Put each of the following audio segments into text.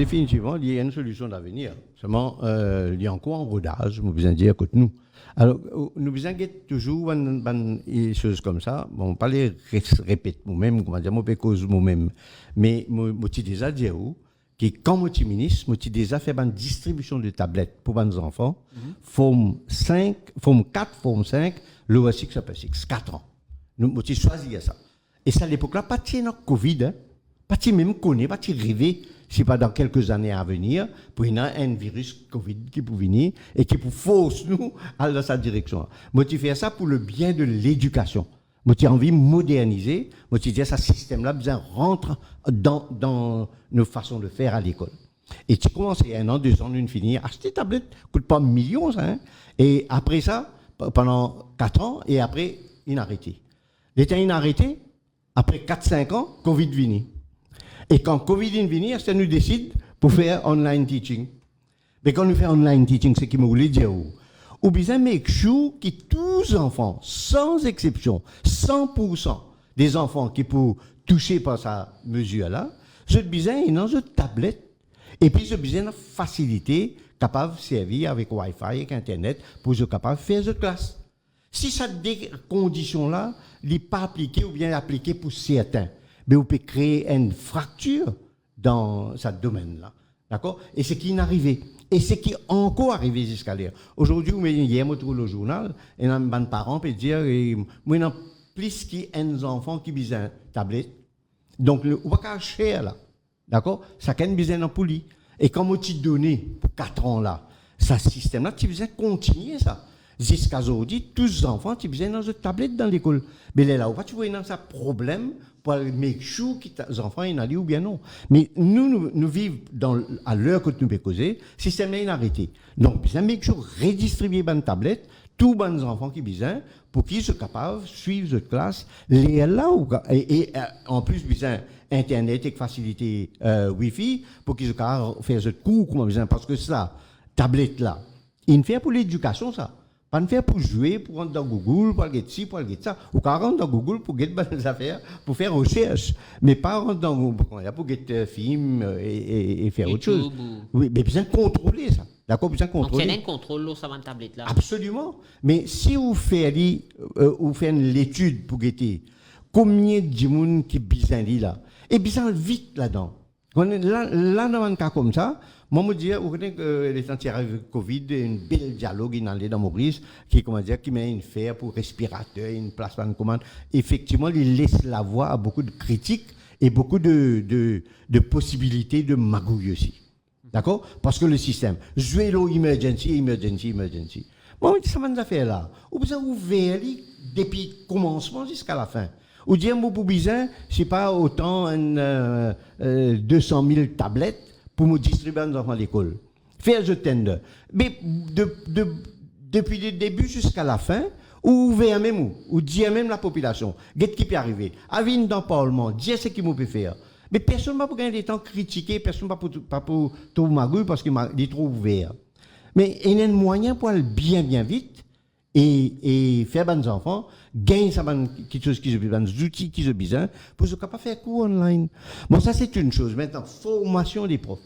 définitivement, il y a une solution d'avenir. Seulement, il y a encore un rodage, je besoin de dire, que nous. Alors, nous besoin de toujours des choses comme ça. Bon, pas les répéter nous-mêmes, comment dire, moi, cause moi-même. Mais, moi, je déjà dire, que quand je suis ministre, je déjà fait une distribution de tablettes pour nos enfants, forme 4, forme 5, le voici que ça peut 6, 4 ans. Nous avons choisi ça. Et ça, à l'époque-là, pas de Covid, hein, pas de même connaître, pas de rêver, si pas dans quelques années à venir, pour y avoir un virus Covid qui peut venir et qui peut forcer nous aller dans cette direction. Moi, je fais ça pour le bien de l'éducation. Moi, j'ai envie de moderniser. Moi, je dis que ce système-là, besoin rentre dans nos façons de faire à l'école. Et tu commences, il y a 1 an, 2 ans, une finie, acheter des tablettes, ça ne coûte pas millions, ça, hein. Et après ça, pendant 4 ans, et après, il a arrêté. L'État, il a arrêté, après 4-5 ans, Covid vient. Et quand Covid vient, ça nous décide pour faire online teaching. Mais quand nous faisons online teaching, c'est ce qui me voulait dire. Ou bien, make sure que tous les enfants, sans exception, 100% des enfants qui peuvent toucher par sa mesure-là, je besoin une tablette. Et puis, je besoin de facilité capable de servir avec Wi-Fi, avec Internet, pour être capable de faire cette classe. Si ces conditions-là n'est pas appliquée ou bien appliquée pour certains, mais on peut créer une fracture dans ce domaine-là. D'accord? Et c'est qui est arrivé. Et c'est qui est encore arrivé jusqu'à là. Aujourd'hui, hier, je trouve le journal, et un parent peut dire, moi, il y a plus qu'un enfant qui a besoin de tablette. Donc, on va cacher là. D'accord? Ça a besoin d'un poli. Et comme on t'a donné pour 4 ans là, ce système-là, tu as besoin de continuer ça. Jusqu'à aujourd'hui, tous les enfants, tu as besoin d'une tablette dans l'école. Mais là, tu vois, il y a un problème pour make sure que les enfants sont allés ou bien non. Mais nous vivons à l'heure que nous pouvons causer, le système est arrêté. Donc, besoin make sure redistribuer une tablette, tous les enfants qui ont besoin, pour qu'ils soient capables de suivre cette classe, et en plus, besoin Internet et facilité Wi-Fi, pour qu'ils soient capables de faire ce cours, parce que ça, tablette là, il fait pour l'éducation, ça. Pas de faire pour jouer, pour rentrer dans Google, pour aller ci, pour aller ça. Ou quand rentrer dans Google pour get des affaires, pour faire recherche. Mais pas rentrer dans Google pour get film et faire autre chose. Oui, mais besoin de contrôler ça. D'accord, besoin de contrôler. Donc c'est un contrôle sur cette tablette là. Absolument. Mais si vous faites l'étude pour guetter combien de gens qui besoin là, et besoin vite là-dedans. Là, dans un cas comme ça, moi, je dis, vous connaissez que les temps avec Covid, un bel dialogue dans Maurice, qui met une fer pour respirateur, une place de commande. Effectivement, il laisse la voie à beaucoup de critiques et beaucoup de possibilités de magouille aussi. D'accord? Parce que le système, jouer l'eau emergency. Moi, ça va nous faire là. Vous avez ouvert depuis le commencement jusqu'à la fin. Ou dire, moi, pour besoin, c'est pas autant 200 000 tablettes pour me distribuer à nos enfants à l'école. Faire the tender. Mais depuis le début jusqu'à la fin, ou ouvert même ou dire même la population, qu'est-ce qui peut arriver? Avine dans le Parlement, dire ce qu'il peut faire. Mais personne ne va pas gagner des temps critiquer, personne ne va pas tout magouille parce qu'il est trop ouvert. Mais il y a un moyen pour aller bien vite et faire des enfants gagner quelque chose qui se besoin, des outils qui se besoin pour se capable faire cours online. Bon, ça c'est une chose. Maintenant, formation des profs.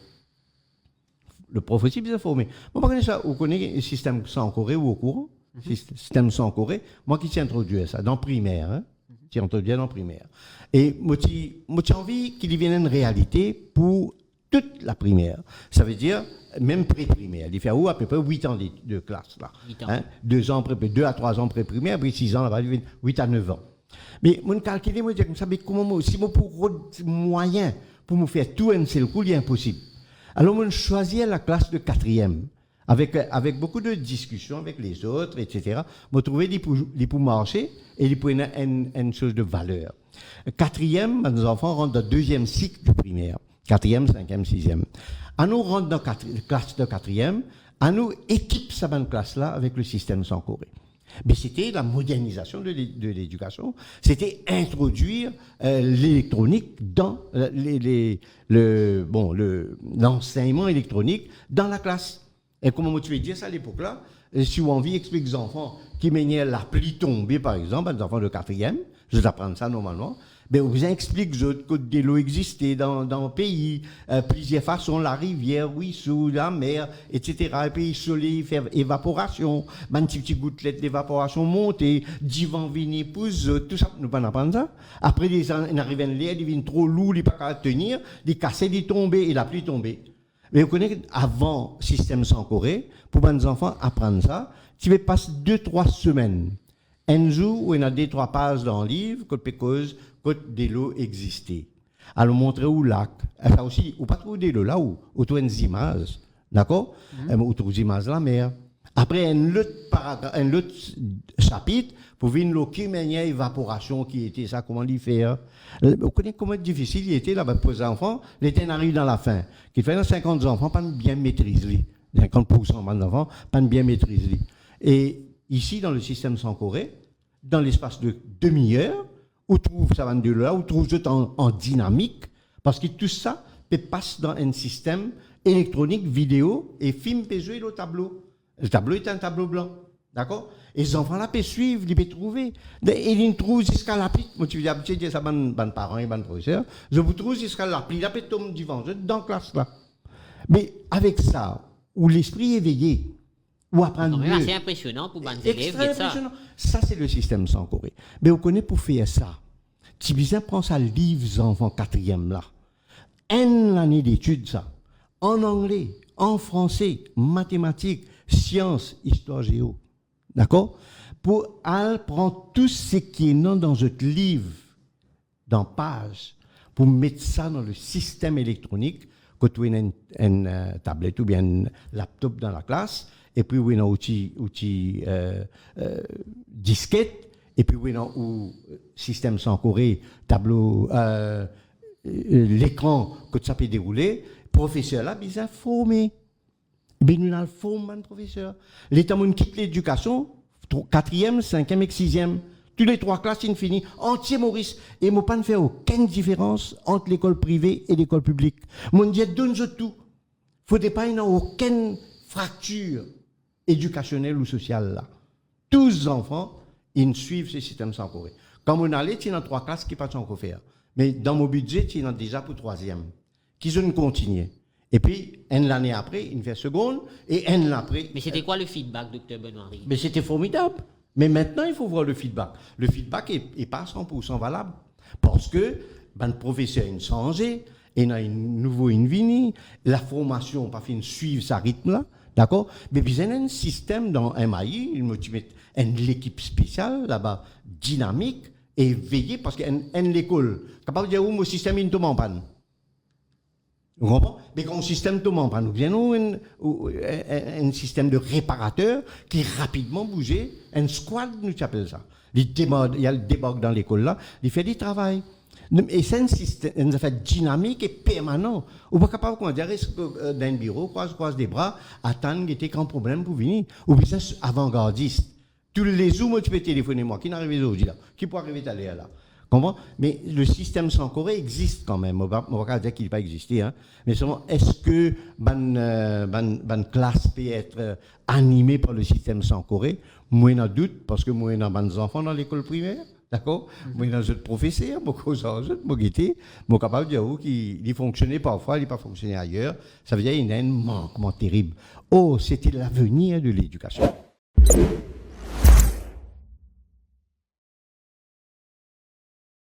Le prof aussi bien formé. Moi, par exemple, vous connaissez le système sans en Corée ou au courant? Système sans en Corée. Moi qui t'ai introduit ça dans primaire, hein? T'ai introduit dans primaire. Et moi, j'ai envie qu'il devienne une réalité pour toute la primaire. Ça veut dire même pré-primaire. Il fait à peu près 8 ans de classe là. 8 ans. Hein? 2 ans 2 à 3 ans pré-primaire, puis 6 ans là-bas, 8 à 9 ans. Mais mon calculer, moi, je dis, comment si moi pour moyen pour me faire tout un seul coup, il est impossible. Alors, on choisit la classe de 4e. Avec beaucoup de discussions avec les autres, etc. On trouvait les pour marcher et les pour une chose de valeur. 4e, nos enfants rentrent dans le 2e cycle du primaire. 4e, 5e, 6e. À nous rentre dans la classe de 4e, à nous équipe cette classe-là avec le système sans Corée. Mais c'était la modernisation de l'éducation, c'était introduire l'électronique dans l'enseignement électronique dans la classe. Et comment tu veux dire ça à l'époque-là? Et si vous avez envie, explique aux enfants qui menaient la pluie tombée, par exemple, les enfants de 4e, je vais apprendre ça normalement. Ben, on vous explique que de l'eau existait dans le pays, plusieurs façons, la rivière, ruisseau, la mer, etc. Et puis, le soleil fait évaporation, ben, petit gouttelette d'évaporation montée, divan vini pousse, tout ça, nous pas apprendre ça. Après, ils arrivent en l'air, ils viennent trop lourds, ils ne peuvent pas tenir, ils cassent, ils tombent et la pluie tombée. Mais vous connaissez, avant le système sans Corée, pour les enfants apprendre ça, tu vas passer 2-3 semaines. Un jour où il y a 2-3 pages dans le livre, que de l'eau existait. Alors, montrer où lac. Ça aussi, ou pas trouver de l'eau là où tu as des images. D'accord? Ou tu as des images de la mer. Après, un autre chapitre, pour voir l'eau qui mène évaporation, qui était ça, comment l'y faire. Vous connaissez comment difficile il était là pour les enfants. L'été arrive dans la fin. Qui fait 50 enfants, pas bien maîtriser. 50% des enfants, pas bien maîtriser. Et ici, dans le système sans Corée, dans l'espace de demi-heure, où trouve ça de là, où trouve tout en dynamique, parce que tout ça passe dans un système électronique, vidéo, et film peut jouer le tableau. Le tableau est un tableau blanc. D'accord? Et les enfants là peuvent suivre, ils peuvent trouver. Et ils trouvent jusqu'à l'appli. Moi, tu dis ça, mes parents et mes professeurs. Je vous trouve jusqu'à l'appli. Là, peut tomber devant, dans la classe là. Mais avec ça, où l'esprit est éveillé, ou apprendre mieux. C'est impressionnant pour les élèves. Ça, c'est le système sans Corée. Mais vous connaissez pour faire ça. Tu bien prendre ça, livre les enfants 4e là. Une année d'études, ça. En anglais, en français, mathématiques, sciences, histoire, géo. D'accord? Pour prendre tout ce qui est dans votre livre, dans page, pour mettre ça dans le système électronique, que tu as une tablette ou bien un laptop dans la classe, et puis oui, on a outil disquette, et puis oui, on système sans Corée, tableau, l'écran que ça peut dérouler, professeur là, ils sont formés. Mais nous avons formé un professeur. L'État quitte l'éducation, 4e, 5e et 6e. Tous les 3 classes, ils finissent entier Maurice. Et moi, pas ne faire aucune différence entre l'école privée et l'école publique. Mon Dieu, donne-je tout. Il ne faut pas y avoir aucune fracture éducationnelle ou sociale là. Tous les enfants, ils suivent ce système sans Corée. Quand on allait, il y a 3 classes qui ne peuvent pas faire. Mais dans mon budget, il y en a déjà pour 3e. Qui sont continuer. Et puis, l'année après, il fait seconde, et l'année après. Mais c'était quoi le feedback, docteur Benoît? Mais c'était formidable. Mais maintenant, il faut voir le feedback. Le feedback n'est pas 100% valable. Parce que le professeur a changé, il y a nouveau vini, la formation n'a pas fait suivre ce rythme-là. D'accord? Mais puis, il y a un système dans MAI, il met l'équipe spéciale là-bas, dynamique, et veillée, parce qu'il y a l'école capable de dire où mon système est tombé en panne. Vous comprenez? Mais quand le système tombe en panne, nous avons un système de réparateur qui rapidement bougeait, un squad, nous appelons ça. Il y a le débarque dans l'école là, il fait du travail. Et c'est un système dynamique et permanent. On n'est pas capable de dire d'un bureau, croise des bras, attendre qu'il y ait un problème pour venir. Ou bien c'est avant-gardiste. Tous les jours, tu peux téléphoner moi, qui n'arrive aujourd'hui là, qui peut arriver à là. Comment? Mais le système sans Corée existe quand même. On ne va pas dire qu'il n'a pas existé. Hein. Mais seulement, est-ce que ban classe peut être animée par le système sans Corée? Moi, j'en doute, parce que moi, j'ai des enfants dans l'école primaire. D'accord? Moi, j'ai des professeurs, beaucoup de moi, guetté, moi, capable de dire qu'il fonctionnait parfois, il n'a pas fonctionné ailleurs. Ça veut dire qu'il y a un manquement terrible. Oh, c'était l'avenir de l'éducation.